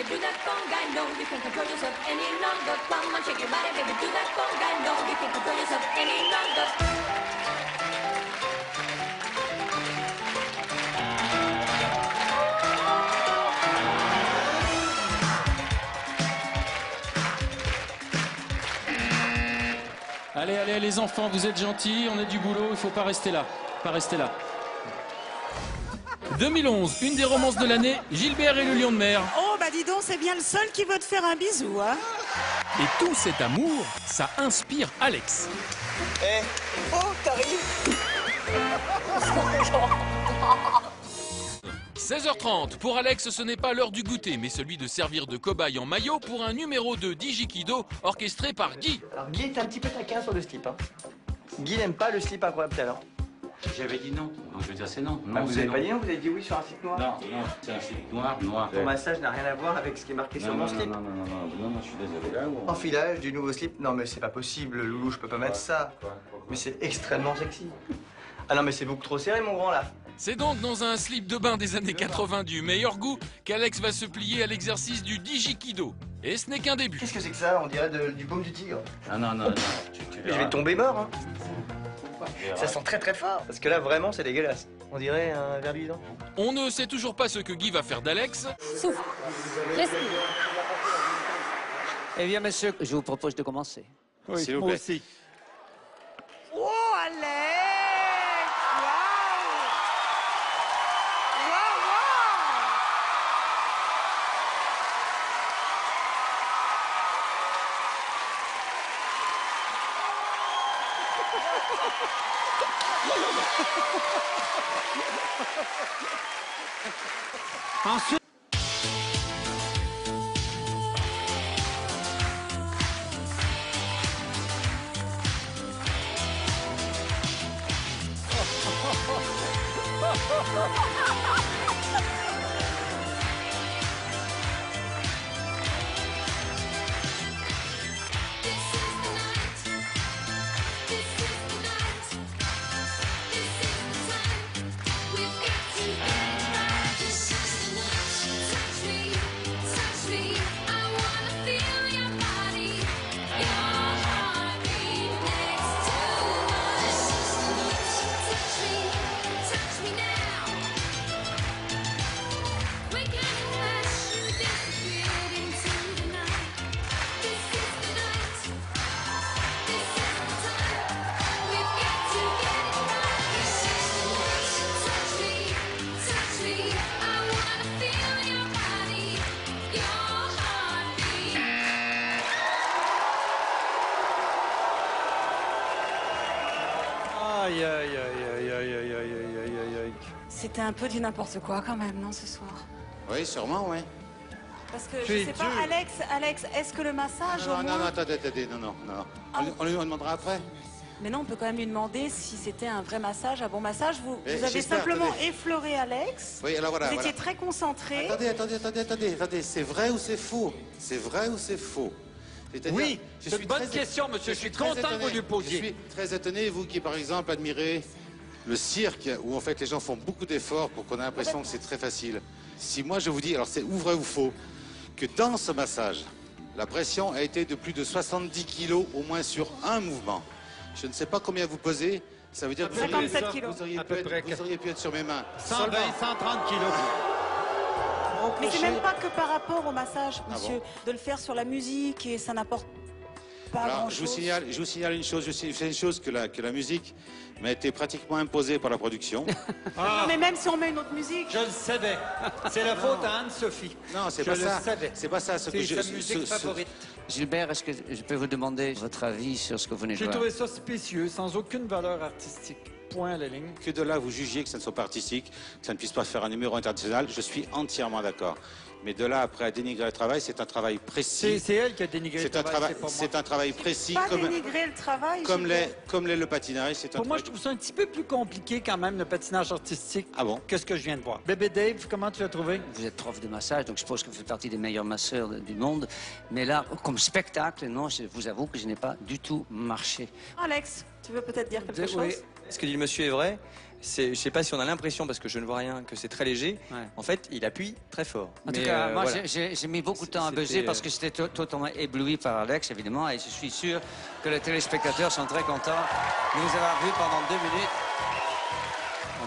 do that conga. No, you can't control yourself any longer. Come on, shake your body, baby, do that conga. No, you can't control yourself any longer. Allez, allez, les enfants, vous êtes gentils, on a du boulot, il faut pas rester là. Pas rester là. 2011, une des romances de l'année, Gilbert et le lion de mer. Oh, bah dis donc, c'est bien le seul qui veut te faire un bisou, hein. Et tout cet amour, ça inspire Alex. Eh, oh, t'arrives. 16h30, pour Alex, ce n'est pas l'heure du goûter, mais celui de servir de cobaye en maillot pour un numéro de Digikido orchestré par Guy. Alors, Guy est un petit peu taquin sur le slip, hein. Guy n'aime pas le slip incroyable talent. J'avais dit non, donc je veux dire c'est non. Ah, vous n'avez pas dit non, vous avez dit oui sur un slip noir. Non, non, c'est un slip noir, noir. Ton massage n'a rien à voir avec ce qui est marqué sur mon slip. Non, je suis désolé. Là, Enfilage du nouveau slip. Non, mais c'est pas possible, Loulou, je peux pas mettre ça. Mais c'est extrêmement sexy. Ah non, mais c'est beaucoup trop serré, mon grand, là. C'est donc dans un slip de bain des années 80 du meilleur goût qu'Alex va se plier à l'exercice du Digikido. Et ce n'est qu'un début. Qu'est-ce que c'est que ça? On dirait du baume du tigre. Ah non, Je vais tomber mort, hein. Ça sent très très fort. Parce que là, vraiment, c'est dégueulasse. On dirait un verre d'huile. On ne sait toujours pas ce que Guy va faire d'Alex. Souffle. Respire. Eh bien, monsieur, je vous propose de commencer. Oui, s'il vous plaît. Aussi. Oh, Alex! Waouh! Waouh, waouh! Ensuite... Aïe, aïe, aïe, aïe, aïe, aïe, aïe, aïe, aïe, aïe. C'était un peu du n'importe quoi quand même, non, ce soir? Oui, sûrement, oui. Parce que, je sais pas, Alex, est-ce que le massage au moins... Non, attendez, non. On lui demandera après. Mais non, on peut quand même lui demander si c'était un vrai massage, un bon massage. Vous avez j'espère, simplement attendez. effleuré Alex. Oui, alors voilà. Vous étiez très concentré. Attendez, c'est vrai ou c'est faux? C'est vrai ou c'est faux? Oui, c'est une bonne question, monsieur. Je suis content que vous lui posiez. Je suis très étonné, vous qui, par exemple, admirez le cirque, où en fait les gens font beaucoup d'efforts pour qu'on ait l'impression que c'est très facile. Si moi je vous dis, alors c'est ou vrai ou faux, que dans ce massage, la pression a été de plus de 70 kilos au moins sur un mouvement. Je ne sais pas combien vous pesez, ça veut dire que 57 kilos. vous auriez pu être sur mes mains. 120, 130 kilos. Mais c'est même pas que par rapport au massage, monsieur, de le faire sur la musique et ça n'apporte pas grand-chose. Je vous signale une chose, c'est une chose que la musique m'a été pratiquement imposée par la production. Non, mais même si on met une autre musique. Je le savais. C'est la faute à Anne-Sophie. Non, c'est pas ça. C'est pas ça. C'est sa musique favorite. Gilbert, est-ce que je peux vous demander votre avis sur ce que vous venez de J'ai voir? trouvé ça spécieux, sans aucune valeur artistique. Point à la ligne. Que de là, vous jugiez que ça ne soit pas artistique, que ça ne puisse pas faire un numéro international, je suis entièrement d'accord. Mais de là, après, à dénigrer le travail, c'est un travail précis. C'est elle qui a dénigré le travail, C'est un travail précis. Pas dénigrer le travail. Comme l'est le patinage. Pour moi, je trouve ça un petit peu plus compliqué quand même, le patinage artistique. Ah bon? Que ce que je viens de voir. Bébé Dave, comment tu l'as trouvé? Vous êtes prof de massage, donc je suppose que vous faites partie des meilleurs masseurs du monde. Mais là, comme spectacle, non, je vous avoue que je n'ai pas du tout marché. Alex, tu veux peut-être dire quelque chose? Oui. ce que dit le monsieur est vrai. Je sais pas si on a l'impression, parce que je ne vois rien, que c'est très léger. Ouais. En fait, il appuie très fort. En tout cas, moi, voilà. j'ai mis beaucoup de temps à buzzer parce que j'étais totalement ébloui par Alex, évidemment, et je suis sûr que les téléspectateurs sont très contents de nous avoir vus pendant 2 minutes.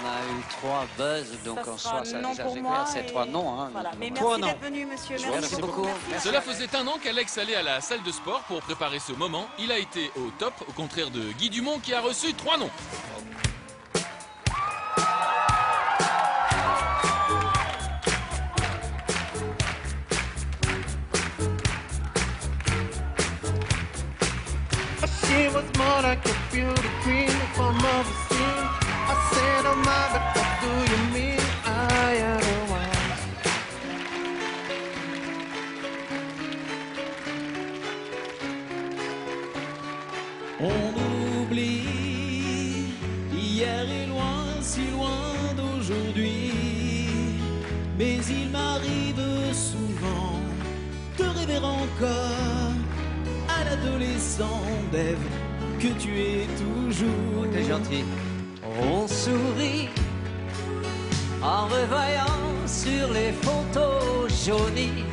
On a eu 3 buzz, donc Ça en sera soi, non ça pour c'est moi clair, c'est et- 3 noms. Hein, Voilà. donc, Mais voilà. merci d'être venu, monsieur. Merci beaucoup. Merci. Cela faisait 1 an qu'Alex allait à la salle de sport pour préparer ce moment. Il a été au top, au contraire de Guy Dumont qui a reçu 3 noms. She was more like a beauty queen from overseas. I said, oh my, but what do you mean? I am the one. On oublie, hier est loin, si loin d'aujourd'hui. Mais il m'arrive souvent de rêver encore à l'adolescent d'Ève que tu es toujours. T'es gentil. On sourit En revoyant sur les photos jaunies,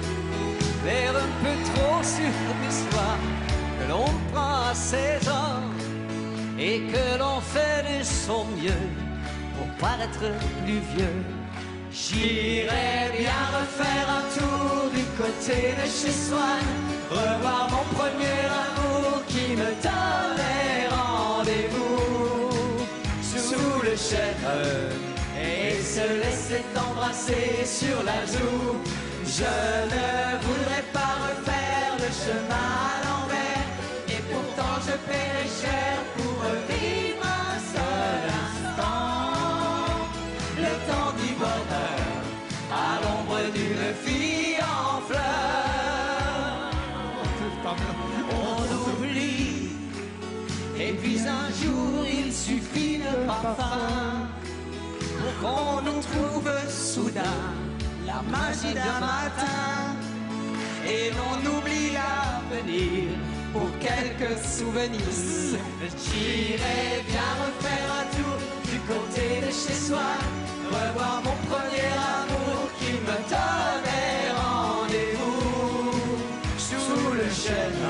l'air un peu trop sur l'histoire que l'on prend à 16 ans et que l'on fait de son mieux pour paraître plus vieux. J'irais bien refaire un tour du côté de chez Swann, revoir mon premier amour qui me donnait rendez-vous sous le chêne et se laisser embrasser sur la joue. Je ne voudrais pas refaire le chemin à l'envers, et pourtant je paierais cher pour revivre un seul instant, le temps du bonheur à l'ombre d'une fille en fleurs. On oublie, et puis un jour il suffit de parfum pour qu'on nous trouve soudain la magie d'un matin, et l'on oublie l'avenir pour quelques souvenirs. J'irais bien refaire un tour du côté de chez soi, revoir mon premier amour qui me donnait rendez-vous sous le chêne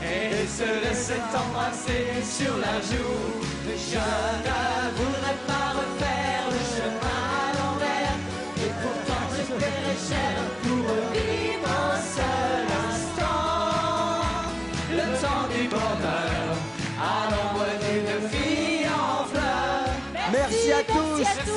et se laisser embrasser sur la joue. Je ne voudrais pas refaire le chemin à l'envers, et pourtant je paierais cher pour revivre un seul instant, le temps du bonheur à l'ombre d'une fille en fleurs. Merci à tous. Merci.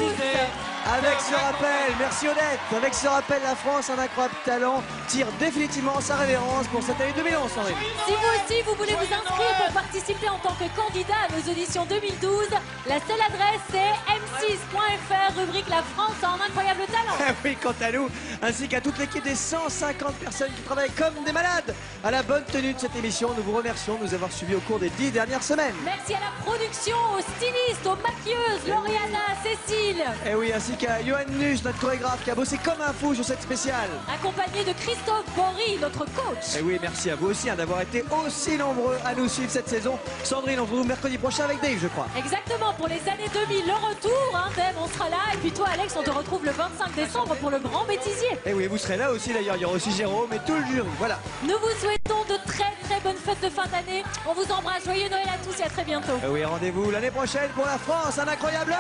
Avec ce rappel, merci Odette. Avec ce rappel, la France, un incroyable talent, tire définitivement sa révérence pour cette année 2011, Sandrine. Si vous aussi, vous voulez vous inscrire pour participer en tant que candidat à nos auditions 2012, la seule adresse c'est m6.fr, rubrique La France a un incroyable talent. Oui, quant à nous, ainsi qu'à toute l'équipe des 150 personnes qui travaillent comme des malades à la bonne tenue de cette émission, nous vous remercions de nous avoir suivis au cours des 10 dernières semaines. Merci à la production, aux stylistes, aux maquilleuses, Lauriana, Cécile. Et oui, ainsi qu'à Johan Nusch, notre chorégraphe, qui a bossé comme un fou sur cette spéciale. Accompagné de Christophe Bory, notre coach. Et oui, merci à vous aussi d'avoir été aussi nombreux à nous suivre cette saison. Sandrine, on se retrouve mercredi prochain avec Dave, je crois. Exactement, pour les années 2000, le retour, hein, Dave, on sera là. Et puis toi, Alex, on te retrouve le 25 décembre pour le Grand Bêtisier. Et oui, vous serez là aussi d'ailleurs, il y aura aussi Jérôme et tout le jury, voilà. Nous vous souhaitons de très très bonnes fêtes de fin d'année. On vous embrasse, joyeux Noël à tous et à très bientôt. Et oui, rendez-vous l'année prochaine pour la France, un incroyable...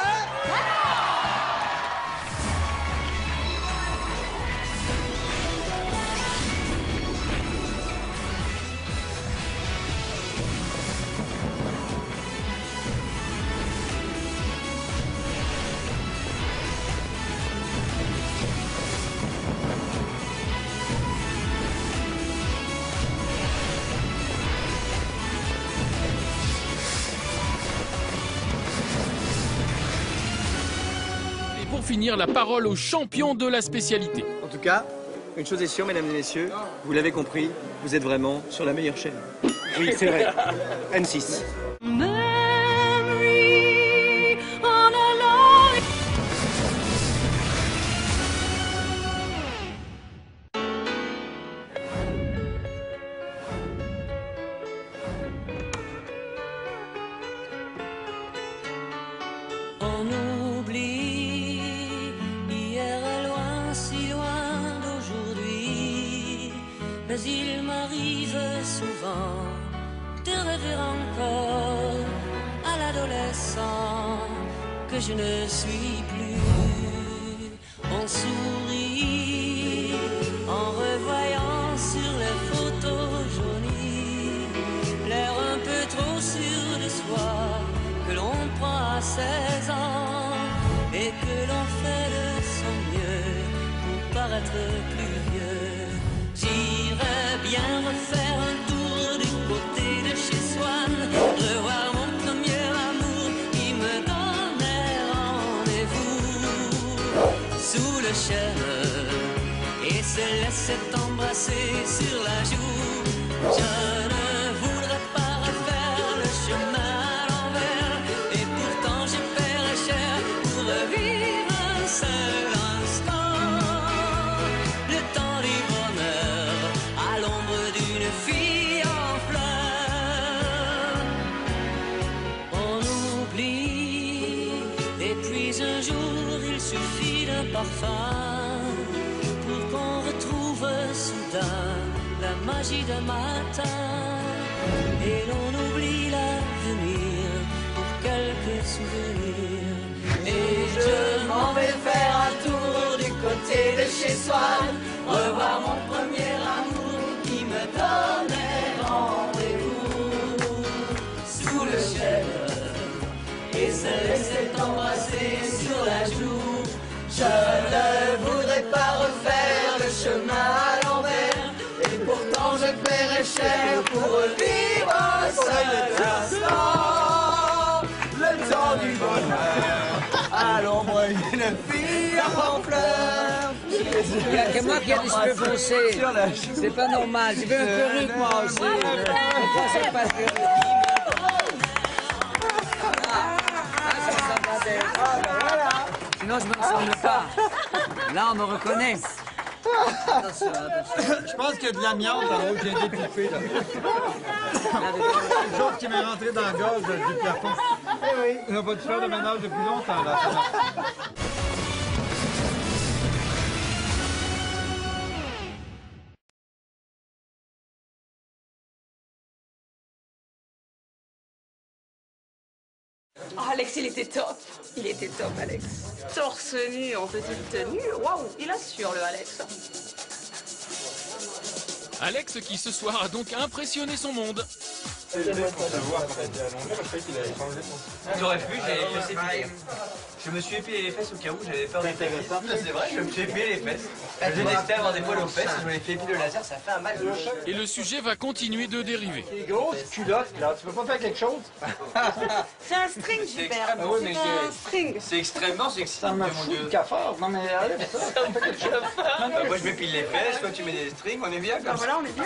Pour finir, la parole au champion de la spécialité. En tout cas, une chose est sûre, mesdames et messieurs, vous l'avez compris, vous êtes vraiment sur la meilleure chaîne. Oui, c'est vrai. M6. m'arrive souvent de rêver encore à l'adolescent que je ne suis plus. On sourit en revoyant sur les photos jaunies l'air un peu trop sûr de soi que l'on prend à 16 ans et que l'on fait de son mieux pour paraître plus vieux. J'irais bien refaire un tour du côté de chez Swann, revoir mon premier amour qui me donnait rendez-vous sous le chêne et se laissait embrasser sur la joue. Je ne voudrais pas refaire le chemin à l'envers et pourtant je paierais cher pour revivre un seul instant. Le temps du bonheur à l'ombre d'une fille en fleurs. On oublie et puis un jour il suffit d'un parfum pour qu'on retrouve soudain la magie d'un matin et l'on oublie l'avenir pour quelques souvenirs. Et je m'en vais faire un tour du côté de chez Swann, revoir mon premier amour qui me donnait rendez-vous sous le chêne et se laissait embrasser sur la joue. Je ne voudrais pas refaire le chemin à l'envers et pourtant je paierais cher pour revivre un seul instant. Le temps du bonheur à l'ombre d'une fille en fleurs. Il n'y a que moi qui ai des cheveux foncés. C'est pas normal. J'ai fait un perruque moi aussi. Pourquoi c'est pas perruque? Sinon, je ne me ressemble pas. Là, on me reconnaît. Attention, attention. Je pense qu'il y a de l'amiante en haut, j'ai dépipé. Une chose qui m'est rentrée dans la gorge du plafond. Eh oui. On n'a pas dû faire de ménage depuis longtemps, là. Oh, Alex, il était top. Il était top, Alex. Torse nu en petite tenue. Waouh, il assure, le Alex. Alex qui ce soir a donc impressionné son monde. J'aurais pu, j'avais fait pareil. Je me suis épilé les fesses au cas où j'avais peur des fesses. C'est vrai, je me suis épilé les fesses. Je détestais avoir des poils aux fesses, je me les fais épiler le laser, ça fait un mal de choc. Et le sujet va continuer de dériver. Les grosses culottes, là, tu peux pas faire quelque chose? C'est un string, Gilbert. C'est un string. C'est extrêmement sexy. Ça m'a foutu le cafard. Non mais allez, ça, on fait quelque chose. Moi je m'épile les fesses, toi tu mets des strings, on est bien comme ça. Voilà, on est bien.